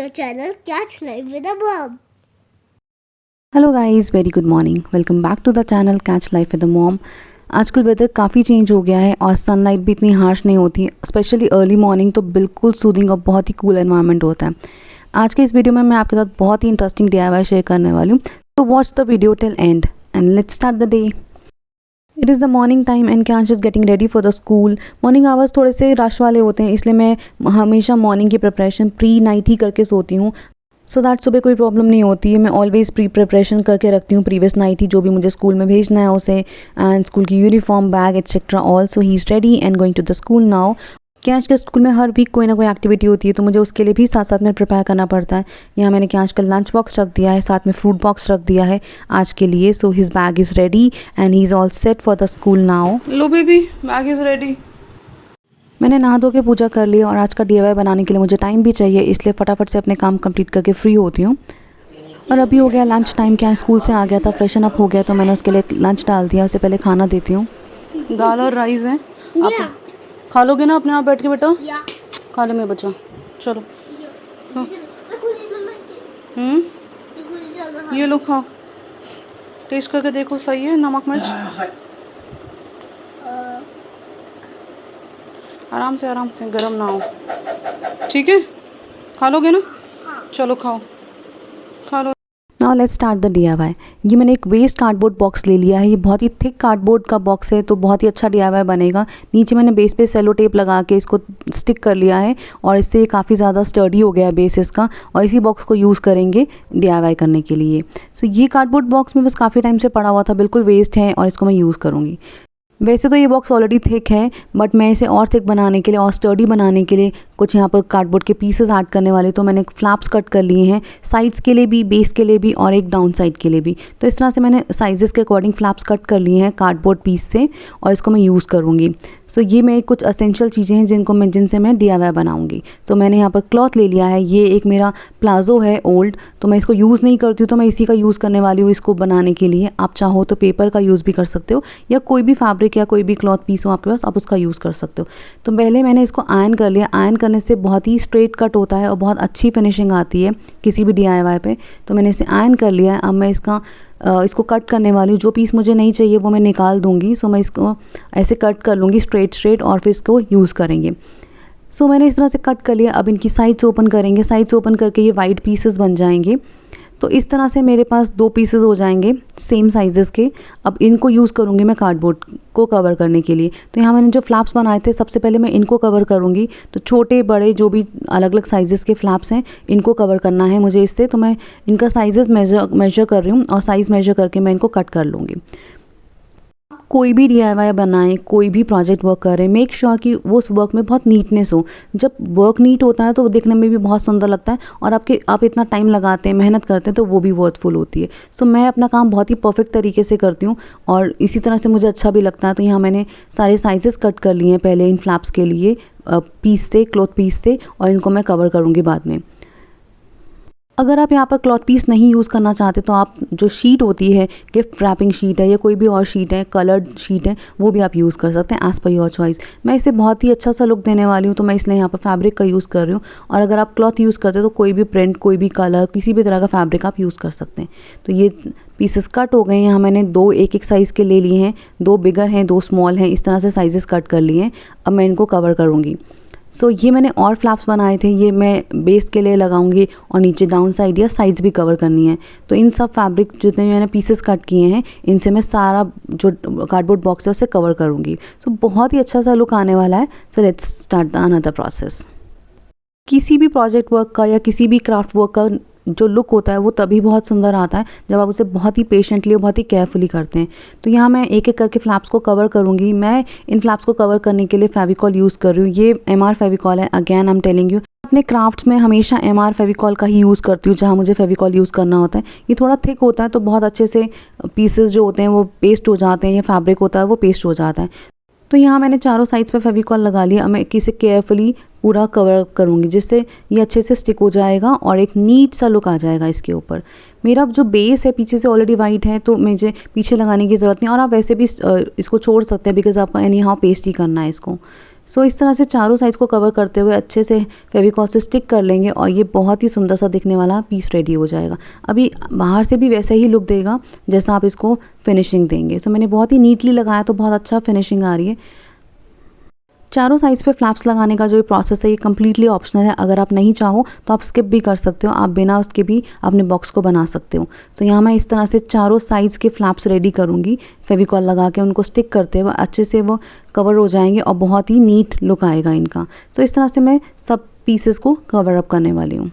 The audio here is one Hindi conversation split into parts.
the channel Catch Life with a Mom. Hello guys, very good morning. Welcome back to the channel catch life with the mom. आजकल वेदर काफ़ी चेंज हो गया है और सनलाइट भी इतनी हार्श नहीं होती, स्पेशली अर्ली मॉर्निंग तो बिल्कुल सूदिंग और बहुत ही कूल एनवायरनमेंट होता है। आज के इस वीडियो में मैं आपके साथ बहुत ही इंटरेस्टिंग DIY शेयर करने वाली हूँ, तो watch the video till and and let's start the day. It is the morning time and cash is getting ready for the school. Morning hours थोड़े से रश वाले होते हैं, इसलिए मैं हमेशा मॉर्निंग की प्रिपरेशन प्री नाइट ही करके सोती हूँ, सो दैट सुबह कोई प्रॉब्लम नहीं होती है। मैं ऑलवेज़ प्री प्रिपरेशन करके रखती हूँ प्रीवियस नाइट ही, जो भी मुझे स्कूल में भेजना है उसे, एंड स्कूल की uniform, bag etcetera all. So he is ready and going to the school now. Kash के स्कूल में हर वीक कोई ना कोई एक्टिविटी होती है, तो मुझे उसके लिए भी साथ साथ में प्रिपेयर करना पड़ता है। यहाँ मैंने कैश का लंच बॉक्स रख दिया है, साथ में फ्रूट बॉक्स रख दिया है आज के लिए। So his bag is ready and he is all set for the school now. Low baby, bag is ready. मैंने नहा धो के पूजा कर ली और आज का DIY बनाने के लिए मुझे टाइम भी चाहिए, इसलिए फटाफट से अपने काम कंप्लीट करके फ्री होती हूँ। और अभी हो गया लंच टाइम। क्या स्कूल से आ गया था, फ्रेशन अप हो गया, तो मैंने उसके लिए लंच डाल दिया। उससे पहले खाना देती हूँ। दाल और राइस है, आप खा लोगे ना अपने आप बैठ के बेटा? खा ले मेरे बच्चा, चलो। ये लो खाओ, टेस्ट करके देखो सही है नमक मिर्च। आराम से गरम ना हो, ठीक है? खा लोगे ना? चलो खाओ, खा लो। Now let's start the DIY। ये मैंने एक वेस्ट कार्डबोर्ड बॉक्स ले लिया है। ये बहुत ही थिक कार्डबोर्ड का बॉक्स है, तो बहुत ही अच्छा DIY बनेगा। नीचे मैंने बेस पे सेलो टेप लगा के इसको स्टिक कर लिया है और इससे काफ़ी ज़्यादा स्टर्डी हो गया है बेस इसका, और इसी बॉक्स को यूज़ करेंगे DIY करने के लिए। सो ये कार्डबोर्ड बॉक्स में बस काफ़ी टाइम से पड़ा हुआ था, बिल्कुल वेस्ट है, और इसको मैं यूज़ करूँगी। वैसे तो ये बॉक्स ऑलरेडी थिक है, बट मैं इसे और थिक बनाने के लिए और स्टर्डी बनाने के लिए कुछ यहाँ पर कार्डबोर्ड के पीसेस ऐड करने वाले, तो मैंने फ्लैप्स कट कर लिए हैं, साइड्स के लिए भी, बेस के लिए भी, और एक डाउन साइड के लिए भी। तो इस तरह से मैंने साइजेस के अकॉर्डिंग फ्लैप्स कट कर लिए हैं कार्डबोर्ड पीस से, और इसको मैं यूज़ करूँगी। सो ये मैं कुछ असेंशियल चीज़ें हैं जिनसे मैं DIY बनाऊँगी। तो मैंने यहाँ पर क्लॉथ ले लिया है। ये एक मेरा प्लाजो है ओल्ड, तो मैं इसको यूज़ नहीं करती हूँ, तो मैं इसी का यूज़ करने वाली हूँ इसको बनाने के लिए। आप चाहो तो पेपर का यूज़ भी कर सकते हो, या कोई भी फैब्रिक या कोई भी क्लॉथ पीस हो आपके पास, आप उसका यूज़ कर सकते हो। तो पहले मैंने इसको आयरन कर लिया। आयरन करने से बहुत ही स्ट्रेट कट होता है और बहुत अच्छी फिनिशिंग आती है किसी भी DIY पे। तो मैंने इसे आयरन कर लिया है। अब मैं इसको कट करने वाली हूँ। जो पीस मुझे नहीं चाहिए वो मैं निकाल दूँगी। सो मैं इसको ऐसे कट कर लूँगी स्ट्रेट, और फिर इसको यूज़ करेंगे। सो मैंने इस तरह से कट कर लिया। अब इनकी साइड्स ओपन करेंगे। साइड्स ओपन करके ये वाइड पीसेस बन जाएंगे। तो इस तरह से मेरे पास 2 पीसेस हो जाएंगे सेम साइजेस के। अब इनको यूज़ करूँगी मैं कार्डबोर्ड को कवर करने के लिए। तो यहाँ मैंने जो फ्लैप्स बनाए थे, सबसे पहले मैं इनको कवर करूँगी। तो छोटे बड़े जो भी अलग अलग साइजेस के फ्लैप्स हैं, इनको कवर करना है मुझे इससे। तो मैं इनका साइजेस मेजर कर रही हूँ, और साइज़ मेजर करके मैं इनको कट कर लूँगी। कोई भी DIY बनाएं, कोई भी प्रोजेक्ट वर्क करें, मेक श्योर कि वो उस वर्क में बहुत नीटनेस हो। जब वर्क नीट होता है तो वो देखने में भी बहुत सुंदर लगता है, और आप इतना टाइम लगाते हैं, मेहनत करते हैं, तो वो भी वर्थफुल होती है। सो मैं अपना काम बहुत ही परफेक्ट तरीके से करती हूँ, और इसी तरह से मुझे अच्छा भी लगता है। तो यहाँ मैंने सारे साइजेस कट कर लिए हैं पहले इन फ्लैप्स के लिए, पीस से, क्लॉथ पीस से, और इनको मैं कवर करूँगी बाद में। अगर आप यहाँ पर क्लॉथ पीस नहीं यूज़ करना चाहते, तो आप जो शीट होती है, गिफ्ट रैपिंग शीट है या कोई भी और शीट है, कलर्ड शीट है, वो भी आप यूज़ कर सकते हैं एज़ पर योर चॉइस। मैं इसे बहुत ही अच्छा सा लुक देने वाली हूँ, तो मैं इसलिए यहाँ पर फैब्रिक का यूज़ कर रही हूँ। और अगर आप क्लॉथ यूज़ करते हो तो कोई भी प्रिंट, कोई भी कलर, किसी भी तरह का फैब्रिक आप यूज़ कर सकते हैं। तो ये पीसेस कट हो गए हैं। यहाँ मैंने 2 एक साइज़ के ले लिए हैं, 2 बिगर हैं, 2 स्मॉल हैं, इस तरह से साइजेस कट कर लिए हैं। अब मैं इनको कवर करूँगी। सो ये मैंने और फ्लैप्स बनाए थे, ये मैं बेस के लिए लगाऊंगी, और नीचे डाउन साइड या साइड्स भी कवर करनी है। तो इन सब फैब्रिक जितने मैंने पीसेस कट किए हैं, इनसे मैं सारा जो कार्डबोर्ड बॉक्स है उसे कवर करूंगी। सो बहुत ही अच्छा सा लुक आने वाला है। So let's start the another process. किसी भी प्रोजेक्ट वर्क का या किसी भी क्राफ्ट वर्क का जो लुक होता है वो तभी बहुत सुंदर आता है जब आप उसे बहुत ही पेशेंटली और बहुत ही केयरफुली करते हैं। तो यहाँ मैं एक एक करके फ्लैप्स को कवर करूँगी। मैं इन फ्लैप्स को कवर करने के लिए फेविकॉल यूज़ कर रही हूँ। ये MR फेविकॉल है। Again I am telling you, अपने क्राफ्ट्स में हमेशा MR फेविकॉल का ही यूज़ करती हूँ जहाँ मुझे फेविकॉल यूज़ करना होता है। ये थोड़ा थिक होता है, तो बहुत अच्छे से पीसेस जो होते हैं वो पेस्ट हो जाते हैं, या फैब्रिक होता है वो पेस्ट हो जाता है। तो यहाँ मैंने चारों साइड्स पे फेविकॉल लगा लिया। अब मैं इसे केयरफुली पूरा कवर करूँगी, जिससे ये अच्छे से स्टिक हो जाएगा और एक नीट सा लुक आ जाएगा इसके ऊपर। मेरा जो बेस है पीछे से ऑलरेडी वाइट है, तो मुझे पीछे लगाने की ज़रूरत नहीं, और आप वैसे भी इसको छोड़ सकते हैं, बिकॉज आपको एनी हाउ पेस्ट ही करना है इसको। सो इस तरह से चारों साइड्स को कवर करते हुए अच्छे से फेविकॉल से स्टिक कर लेंगे और ये बहुत ही सुंदर सा दिखने वाला पीस रेडी हो जाएगा। अभी बाहर से भी वैसा ही लुक देगा जैसा आप इसको फिनिशिंग देंगे। तो मैंने बहुत ही नीटली लगाया तो बहुत अच्छा फिनिशिंग आ रही है। चारों साइड्स पे फ्लैप्स लगाने का जो ये प्रोसेस है ये कम्प्लीटली ऑप्शनल है। अगर आप नहीं चाहो तो आप स्किप भी कर सकते हो, आप बिना उसके भी अपने बॉक्स को बना सकते हो। तो यहाँ मैं इस तरह से चारों साइड्स के फ्लैप्स रेडी करूँगी, फेविकॉल लगा के उनको स्टिक करते हुए अच्छे से वो कवर हो जाएंगे और बहुत ही नीट लुक आएगा इनका। तो इस तरह से मैं सब पीसेस को कवर अप करने वाली हूँ।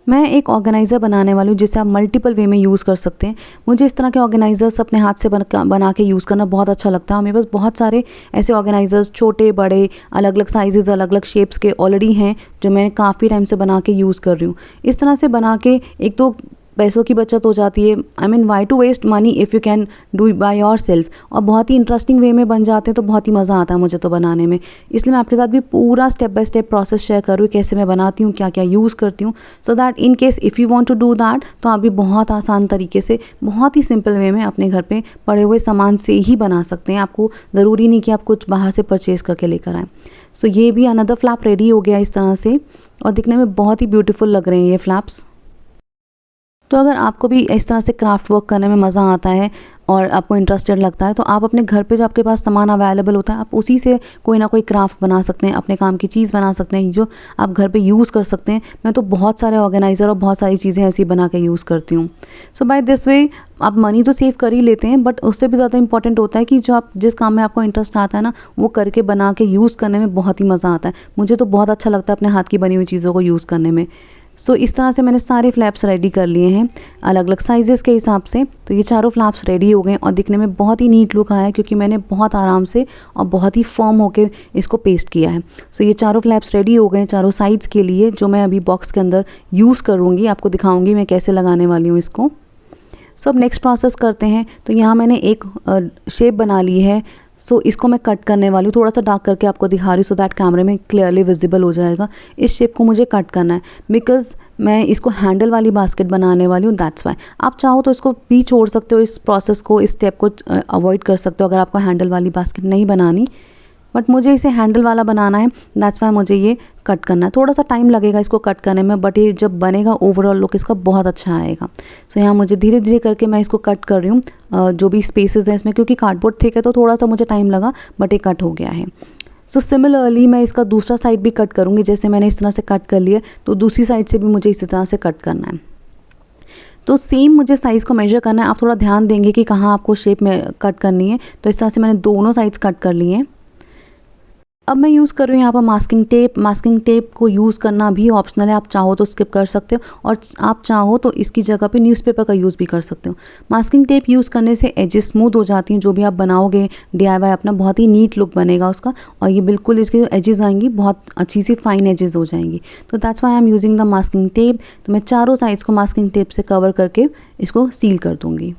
मैं एक ऑर्गेनाइज़र बनाने वाली हूँ जिसे आप मल्टीपल वे में यूज़ कर सकते हैं। मुझे इस तरह के ऑर्गेनाइज़र्स अपने हाथ से बना के यूज़ करना बहुत अच्छा लगता है। मेरे पास बहुत सारे ऐसे ऑर्गेनाइज़र्स छोटे बड़े अलग अलग साइज़ अलग अलग शेप्स के ऑलरेडी हैं जो मैं काफ़ी टाइम से बना के यूज़ कर रही हूँ। इस तरह से बना के एक तो पैसों की बचत हो जाती है, I mean why to waste money if you can do by yourself, और बहुत ही इंटरेस्टिंग वे में बन जाते हैं तो बहुत ही मज़ा आता है मुझे तो बनाने में। इसलिए मैं आपके साथ भी पूरा step by step process share कर रही हूँ, कैसे मैं बनाती हूँ, क्या क्या यूज़ करती हूँ, so that in case if you want to do that तो आप भी बहुत आसान तरीके से बहुत ही सिंपल वे में अपने घर पे पड़े हुए सामान से ही बना सकते हैं। आपको ज़रूरी नहीं कि आप कुछ बाहर से परचेज़ करके लेकर आएँ। सो ये भी अनदर फ्लैप रेडी हो गया इस तरह से, और दिखने में बहुत ही ब्यूटीफुल लग रहे हैं ये फ्लैप्स। तो अगर आपको भी इस तरह से क्राफ्ट वर्क करने में मज़ा आता है और आपको इंटरेस्टेड लगता है तो आप अपने घर पे जो आपके पास सामान अवेलेबल होता है आप उसी से कोई ना कोई क्राफ्ट बना सकते हैं, अपने काम की चीज़ बना सकते हैं जो आप घर पे यूज़ कर सकते हैं। मैं तो बहुत सारे ऑर्गेनाइज़र और बहुत सारी चीज़ें ऐसी बना के यूज़ करती हूँ। सो बाय दिस वे आप मनी तो सेव कर ही लेते हैं, बट उससे भी ज़्यादा इंपॉर्टेंट होता है कि जो आप जिस काम में आपको इंटरेस्ट आता है ना वो करके बना के यूज़ करने में बहुत ही मज़ा आता है। मुझे तो बहुत अच्छा लगता है अपने हाथ की बनी हुई चीज़ों को यूज़ करने में। सो इस तरह से मैंने सारे फ्लैप्स रेडी कर लिए हैं अलग अलग साइज़ेस के हिसाब से। तो ये चारों फ्लैप्स रेडी हो गए और दिखने में बहुत ही नीट लुक आया है क्योंकि मैंने बहुत आराम से और बहुत ही फर्म होके इसको पेस्ट किया है। सो ये चारों फ्लैप्स रेडी हो गए चारों साइड्स के लिए, जो मैं अभी बॉक्स के अंदर यूज़ करूँगी। आपको दिखाऊँगी मैं कैसे लगाने वाली हूँ इसको। सो अब नेक्स्ट प्रोसेस करते हैं। तो यहाँ मैंने एक शेप बना ली है। सो इसको मैं कट करने वाली हूँ, थोड़ा सा डार्क करके आपको दिखा रही हूँ सो दैट कैमरे में क्लियरली विजिबल हो जाएगा। इस शेप को मुझे कट करना है बिकॉज़ मैं इसको हैंडल वाली बास्केट बनाने वाली हूँ, दैट्स वाई। आप चाहो तो इसको भी छोड़ सकते हो, इस प्रोसेस को, इस स्टेप को अवॉइड कर सकते हो अगर आपको हैंडल वाली बास्केट नहीं बनानी, बट मुझे इसे हैंडल वाला बनाना है, दैट्स वाई मुझे ये कट करना है। थोड़ा सा टाइम लगेगा इसको कट करने में, बट ये जब बनेगा ओवरऑल लुक इसका बहुत अच्छा आएगा। सो यहाँ मुझे धीरे धीरे करके मैं इसको कट कर रही हूँ जो भी स्पेसेस हैं इसमें, क्योंकि कार्डबोर्ड थिक है तो थोड़ा सा मुझे टाइम लगा, बट ये कट हो गया है। सो सिमिलरली मैं इसका दूसरा साइड भी कट करूँगी। जैसे मैंने इस तरह से कट कर लिया तो दूसरी साइड से भी मुझे इसी तरह से कट करना है। तो सेम मुझे साइज़ को मेजर करना है। आप थोड़ा ध्यान देंगे कि कहाँ आपको शेप में कट करनी है। तो इस तरह से मैंने दोनों साइड्स कट कर लिए हैं। अब मैं यूज़ कर रही हूँ यहाँ पर मास्किंग टेप। मास्किंग टेप को यूज़ करना भी ऑप्शनल है, आप चाहो तो स्किप कर सकते हो और आप चाहो तो इसकी जगह पे न्यूज़पेपर का यूज़ भी कर सकते हो। मास्किंग टेप यूज़ करने से एजेस स्मूथ हो जाती हैं। जो भी आप बनाओगे DIY अपना बहुत ही नीट लुक बनेगा उसका, और ये बिल्कुल इसकी जो एजेस आएंगी बहुत अच्छी सी फाइन एजेस हो जाएंगी। तो that's why I am using the masking tape. तो मैं चारों साइड्स को मास्किंग टेप से कवर करके इसको सील कर दूँगी।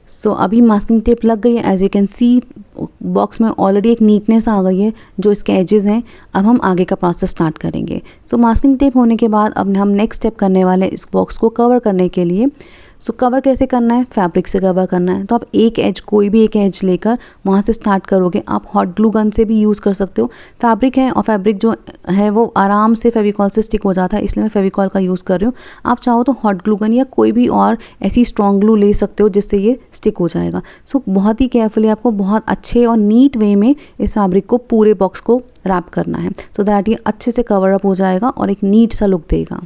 सो अभी मास्किंग टेप लग गई है। As you can see box में ऑलरेडी एक नीटनेस आ गई है जो इसके एजेस हैं। अब हम आगे का प्रोसेस स्टार्ट करेंगे। सो मास्किंग टेप होने के बाद अब हम नेक्स्ट स्टेप करने वाले हैं इस बॉक्स को कवर करने के लिए। सो कवर कैसे करना है, फैब्रिक से कवर करना है। तो आप एक एज, कोई भी एक एज लेकर वहाँ से स्टार्ट करोगे। आप हॉट ग्लू गन से भी यूज़ कर सकते हो। फैब्रिक है और फैब्रिक जो है वो आराम से फेविकॉल से स्टिक हो जाता है, इसलिए मैं फेविकॉल का यूज़ कर रही हूँ। आप चाहो तो हॉट ग्लू गन या कोई भी और ऐसी स्ट्रॉन्ग ग्लू ले सकते हो जिससे ये स्टिक हो जाएगा। सो बहुत ही केयरफुली आपको बहुत अच्छे और नीट वे में इस फैब्रिक को पूरे बॉक्स को रैप करना है सो दैट ये अच्छे से कवर अप हो जाएगा और एक नीट सा लुक देगा।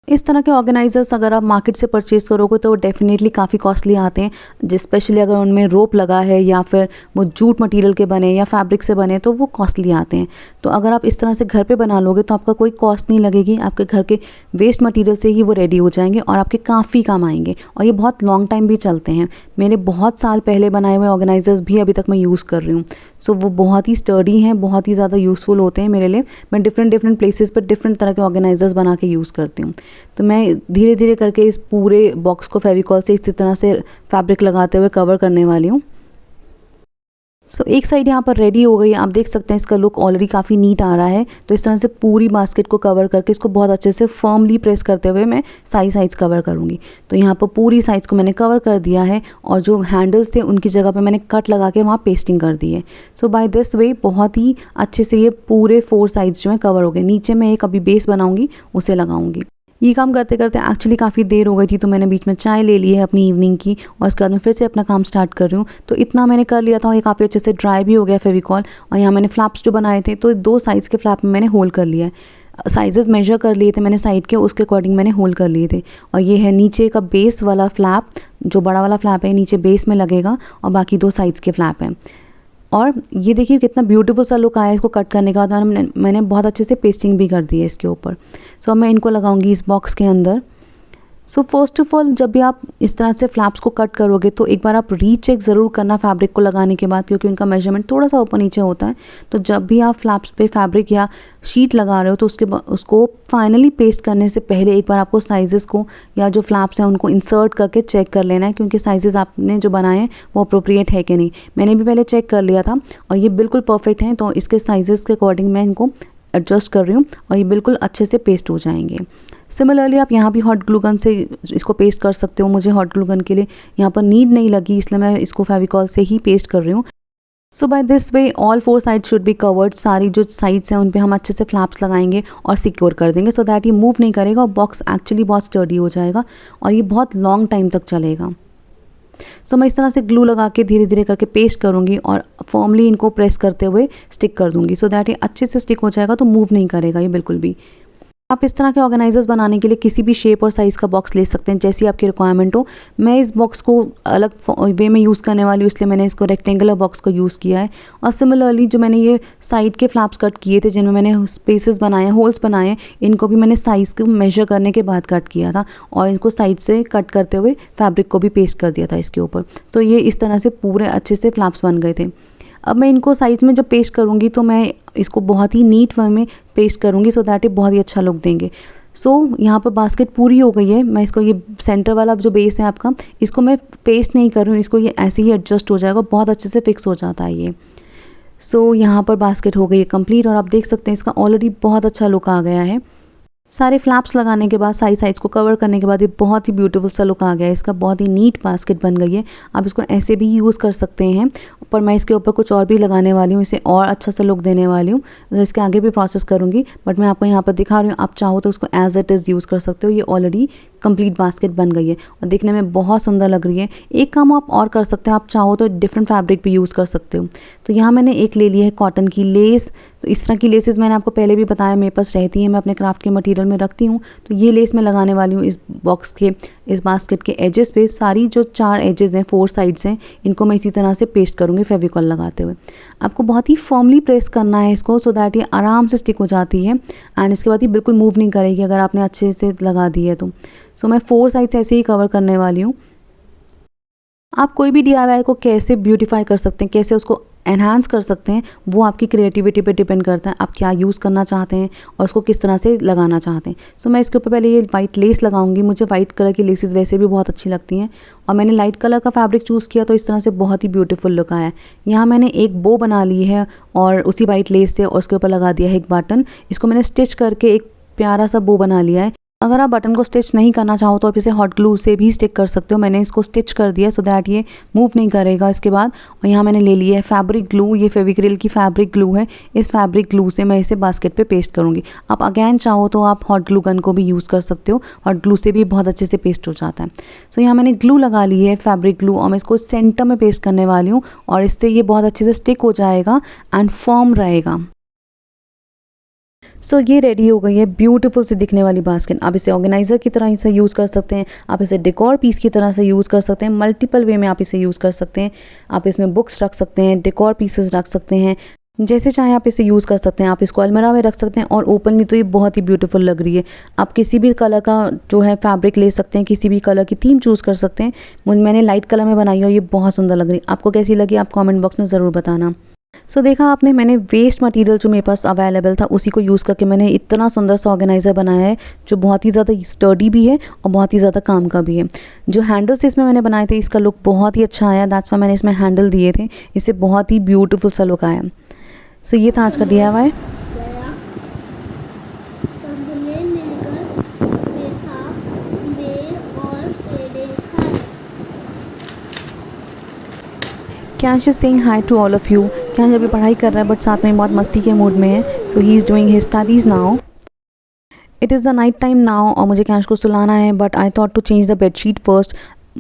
इस तरह के ऑर्गेनाइज़र्स अगर आप मार्केट से परचेज़ करोगे तो वो डेफिनेटली काफ़ी कॉस्टली आते हैं, स्पेशली अगर उनमें रोप लगा है या फिर वो जूट मटेरियल के बने या फैब्रिक से बने तो वो कॉस्टली आते हैं। तो अगर आप इस तरह से घर पे बना लोगे तो आपका कोई कॉस्ट नहीं लगेगी, आपके घर के वेस्ट मटेरियल से ही वो रेडी हो जाएंगे और आपके काफ़ी काम आएंगे और ये बहुत लॉन्ग टाइम भी चलते हैं। मेरे बहुत साल पहले बनाए हुए ऑर्गेनाइज़र्स भी अभी तक मैं यूज़ कर रही हूँ। सो वो बहुत ही स्टर्डी हैं, बहुत ही ज़्यादा यूज़फुल होते हैं मेरे लिए। मैं डिफरेंट प्लेसेस पर डिफरेंट तरह के ऑर्गेनाइज़र्स बना के यूज़ करती हूँ। तो मैं धीरे धीरे करके इस पूरे बॉक्स को फेविकॉल से इसी तरह से फैब्रिक लगाते हुए कवर करने वाली हूँ। सो एक साइड यहाँ पर रेडी हो गई है। आप देख सकते हैं इसका लुक ऑलरेडी काफ़ी नीट आ रहा है। तो इस तरह से पूरी बास्केट को कवर करके इसको बहुत अच्छे से फर्मली प्रेस करते हुए मैं साइज़ कवर करूँगी। तो यहाँ पर पूरी साइज़ को मैंने कवर कर दिया है और जो हैंडल्स थे उनकी जगह पे मैंने कट लगा के वहाँ पेस्टिंग कर दी है। सो बाय दिस वे बहुत ही अच्छे से ये पूरे 4 साइड्स जो है कवर हो गए। नीचे मैं एक अभी बेस बनाऊँगी, उसे लगाऊँगी। ये काम करते करते एक्चुअली काफ़ी देर हो गई थी, तो मैंने बीच में चाय ले ली है अपनी इवनिंग की और उसके बाद मैं फिर से अपना काम स्टार्ट कर रही हूँ। तो इतना मैंने कर लिया था और ये काफ़ी अच्छे से ड्राई भी हो गया फेविकॉल। और यहाँ मैंने फ्लैप्स जो बनाए थे तो 2 साइज़ के फ्लैप में मैंने होल कर लिया है। साइजेस मेजर कर लिए थे मैंने साइड के, उसके अकॉर्डिंग मैंने होल कर लिए थे। और ये है नीचे का बेस वाला फ्लैप, जो बड़ा वाला फ्लैप है नीचे बेस में लगेगा और बाकी 2 साइड्स के फ्लैप हैं। और ये देखिए कितना ब्यूटीफुल सा लुक आया इसको कट करने के बाद। मैंने बहुत अच्छे से पेस्टिंग भी कर दी है इसके ऊपर। सो अब मैं इनको लगाऊंगी इस बॉक्स के अंदर। सो फर्स्ट ऑफ ऑल जब भी आप इस तरह से फ्लैप्स को कट करोगे तो एक बार आप रीचेक ज़रूर करना फैब्रिक को लगाने के बाद, क्योंकि उनका मेजरमेंट थोड़ा सा ऊपर नीचे होता है। तो जब भी आप फ्लैप्स पे फैब्रिक या शीट लगा रहे हो तो उसको फाइनली पेस्ट करने से पहले एक बार आपको साइज़ेस को या जो फ्लैप्स हैं उनको इंसर्ट करके चेक कर लेना है, क्योंकि साइज़ेस आपने जो बनाए हैं वो अप्रोप्रिएट है कि नहीं। मैंने भी पहले चेक कर लिया था और ये बिल्कुल परफेक्ट हैं। तो इसके साइज़ेस के अकॉर्डिंग मैं इनको एडजस्ट कर रही हूँ और ये बिल्कुल अच्छे से पेस्ट हो जाएंगे। सिमिलरली आप यहाँ भी हॉट ग्लू गन से इसको पेस्ट कर सकते हो। मुझे हॉट ग्लू गन के लिए यहाँ पर नीड नहीं लगी, इसलिए मैं इसको फेविकॉल से ही पेस्ट कर रही हूँ। So by this way all 4 side should be covered. सारी जो साइड्स हैं उन पे हम अच्छे से फ्लैप्स लगाएंगे और सिक्योर कर देंगे, सो दैट ये मूव नहीं करेगा और बॉक्स एक्चुअली बहुत स्टर्डी हो जाएगा और ये बहुत लॉन्ग टाइम तक चलेगा। सो मैं इस तरह से ग्लू लगा के धीरे धीरे करके पेस्ट करूँगी और फॉर्मली इनको प्रेस करते हुए स्टिक कर दूँगी, सो दैट ये अच्छे से स्टिक हो जाएगा, तो मूव नहीं करेगा ये बिल्कुल भी। आप इस तरह के ऑर्गेनाइजर्स बनाने के लिए किसी भी शेप और साइज़ का बॉक्स ले सकते हैं जैसी आपकी रिक्वायरमेंट हो। मैं इस बॉक्स को अलग वे में यूज़ करने वाली हूँ, इसलिए मैंने इसको रेक्टेंगुलर बॉक्स को यूज़ किया है। और सिमिलरली जो मैंने ये साइड के फ्लैप्स कट किए थे जिनमें मैंने स्पेसेस बनाए, होल्स बनाए, इनको भी मैंने साइज़ को मेजर करने के बाद कट किया था और इनको साइड से कट करते हुए फैब्रिक को भी पेस्ट कर दिया था इसके ऊपर। तो ये इस तरह से पूरे अच्छे से फ्लैप्स बन गए थे। अब मैं इनको साइज़ में जब पेस्ट करूँगी तो मैं इसको बहुत ही नीट वे में पेस्ट करूँगी, सो दैट ये बहुत ही अच्छा लुक देंगे। सो यहाँ पर बास्केट पूरी हो गई है। मैं इसको ये सेंटर वाला जो बेस है आपका, इसको मैं पेस्ट नहीं कर रही हूँ, इसको ये ऐसे ही एडजस्ट हो जाएगा, बहुत अच्छे से फिक्स हो जाता है ये। सो यहाँ पर बास्केट हो गई है कंप्लीट और आप देख सकते हैं इसका ऑलरेडी बहुत अच्छा लुक आ गया है। सारे फ्लैप्स लगाने के बाद साइज़ को कवर करने के बाद ये बहुत ही ब्यूटीफुल सा लुक आ गया है इसका। बहुत ही नीट बास्केट बन गई है। आप इसको ऐसे भी यूज़ कर सकते हैं, पर मैं इसके ऊपर कुछ और भी लगाने वाली हूँ, इसे और अच्छा सा लुक देने वाली हूँ। तो इसके आगे भी प्रोसेस करूँगी, बट मैं आपको यहाँ पर दिखा रही हूँ। आप चाहो तो उसको एज इट इज़ यूज़ कर सकते हो। ये ऑलरेडी कंप्लीट बास्केट बन गई है और दिखने में बहुत सुंदर लग रही है। एक काम आप और कर सकते हैं, आप चाहो तो डिफरेंट फैब्रिक भी यूज़ कर सकते हो। तो यहाँ मैंने एक ले ली है कॉटन की लेस। तो इस तरह की लेसेस मैंने आपको पहले भी बताया मेरे पास रहती हैं, मैं अपने क्राफ्ट के मटेरियल में रखती हूँ। तो ये लेस मैं लगाने वाली हूँ इस बॉक्स के, इस बास्केट के एजेस पे। सारी जो 4 एजेस हैं, 4 साइड्स हैं, इनको मैं इसी तरह से पेस्ट करूँगी फेविकॉल लगाते हुए। आपको बहुत ही फर्मली प्रेस करना है इसको, सो दैट ये आराम से स्टिक हो जाती है एंड इसके बाद ये बिल्कुल मूव नहीं करेगी अगर आपने अच्छे से लगा दी है तो। सो मैं 4 साइड्स ऐसे ही कवर करने वाली हूँ। आप कोई भी DIY को कैसे ब्यूटीफाई कर सकते हैं, कैसे उसको एनहांस कर सकते हैं, वो आपकी क्रिएटिविटी पे डिपेंड करता है। आप क्या यूज़ करना चाहते हैं और उसको किस तरह से लगाना चाहते हैं। सो मैं इसके ऊपर पहले ये वाइट लेस लगाऊंगी। मुझे वाइट कलर की लेसेस वैसे भी बहुत अच्छी लगती हैं और मैंने लाइट कलर का फैब्रिक चूज़ किया तो इस तरह से बहुत ही ब्यूटीफुल लुक आया है। यहाँ मैंने एक बो बना ली है और उसी वाइट लेस से, और उसके ऊपर लगा दिया है एक बटन। इसको मैंने स्टिच करके एक प्यारा सा बो बना लिया है। अगर आप बटन को स्टिच नहीं करना चाहो तो आप इसे हॉट ग्लू से भी स्टिक कर सकते हो। मैंने इसको स्टिच कर दिया सो दैट ये मूव नहीं करेगा इसके बाद। और यहाँ मैंने ले लिया है फैब्रिक ग्लू। ये फेविक्रिल की फैब्रिक ग्लू है। इस फैब्रिक ग्लू से मैं इसे बास्केट पे पेस्ट करूँगी। आप अगैन चाहो तो आप हॉट ग्लू गन को भी यूज़ कर सकते हो। हॉट ग्लू से भी बहुत अच्छे से पेस्ट हो जाता है। सो यहाँ मैंने ग्लू लगा ली है, फैब्रिक ग्लू, और मैं इसको सेंटर में पेस्ट करने वाली हूँ और इससे ये बहुत अच्छे से स्टिक हो जाएगा एंड फर्म रहेगा। सो ये रेडी हो गई है ब्यूटीफुल से दिखने वाली बास्केट। आप इसे ऑर्गेनाइज़र की तरह से यूज़ कर सकते हैं, आप इसे डेकोर पीस की तरह से यूज़ कर सकते हैं, मल्टीपल वे में आप इसे यूज़ कर सकते हैं। आप इसमें बुक्स रख सकते हैं, डेकोर पीसेस रख सकते हैं, जैसे चाहे आप इसे यूज़ कर सकते हैं। आप इसको अलमीरा में रख सकते हैं और ओपनली तो ये बहुत ही ब्यूटीफुल लग रही है। आप किसी भी कलर का जो है फैब्रिक ले सकते हैं, किसी भी कलर की थीम चूज़ कर सकते हैं। मैंने लाइट कलर में बनाई है और ये बहुत सुंदर लग रही है। आपको कैसी लगी आप कमेंट बॉक्स में ज़रूर बताना। सो देखा आपने, मैंने वेस्ट मटेरियल जो मेरे पास अवेलेबल था उसी को यूज़ करके मैंने इतना सुंदर सा ऑर्गेनाइज़र बनाया है जो बहुत ही ज़्यादा स्टर्डी भी है और बहुत ही ज़्यादा काम का भी है। जो हैंडल्स इसमें मैंने बनाए थे इसका लुक बहुत ही अच्छा आया, दैट्स वाई मैंने इसमें हैंडल दिए थे, इससे बहुत ही ब्यूटीफुल सा लुक आया। सो ये था आज का DIY। गया सबने मिलकर देखा बे और पेड़े खाए। Kash is saying hi to all of you. Kash अभी पढ़ाई कर रहा है बट साथ में बहुत मस्ती के मूड में है, so he is doing his studies now. It is the night time now और मुझे कैश को सुलाना है, but I thought to change the bedsheet first.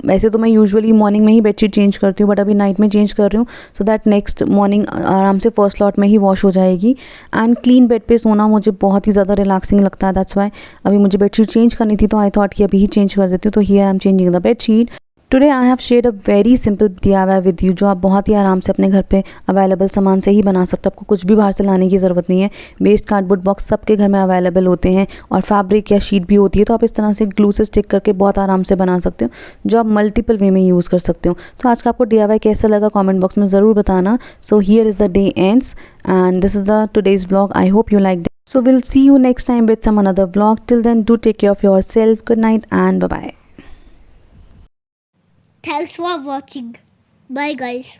वैसे तो मैं यूजुअली मॉर्निंग में ही बेडशीट चेंज करती हूँ, बट अभी नाइट में चेंज कर रही हूँ सो दैट नेक्स्ट मॉर्निंग आराम से फर्स्ट लॉट में ही वॉश हो जाएगी। एंड क्लीन बेड पे सोना मुझे बहुत ही ज़्यादा रिलैक्सिंग लगता है, दैट्स वाई अभी मुझे बेडशीट चेंज करनी थी तो आई थॉट कि अभी ही चेंज कर देती हूँ। तो here I am changing the bedsheet. Today I have shared a very simple DIY with you, जो आप बहुत ही आराम से अपने घर पे अवेलेबल सामान से ही बना सकते हो। आपको कुछ भी बाहर से लाने की ज़रूरत नहीं है। वेस्ट कार्डबोर्ड बॉक्स सबके घर में अवेलेबल होते हैं और फैब्रिक या शीट भी होती है, तो आप इस तरह से ग्लू से स्टिक करके बहुत आराम से बना सकते हो, जो आप मल्टीपल वे में यूज़ कर सकते हो। तो आज का आपको DIY कैसा लगा कॉमेंट बॉक्स में ज़रूर बताना। So here is the day ends and this is the today's vlog. I hope you like it. So we'll see you next time with some another vlog. Till then, do take care of yourself. Good night and bye bye. Thanks for watching. Bye guys.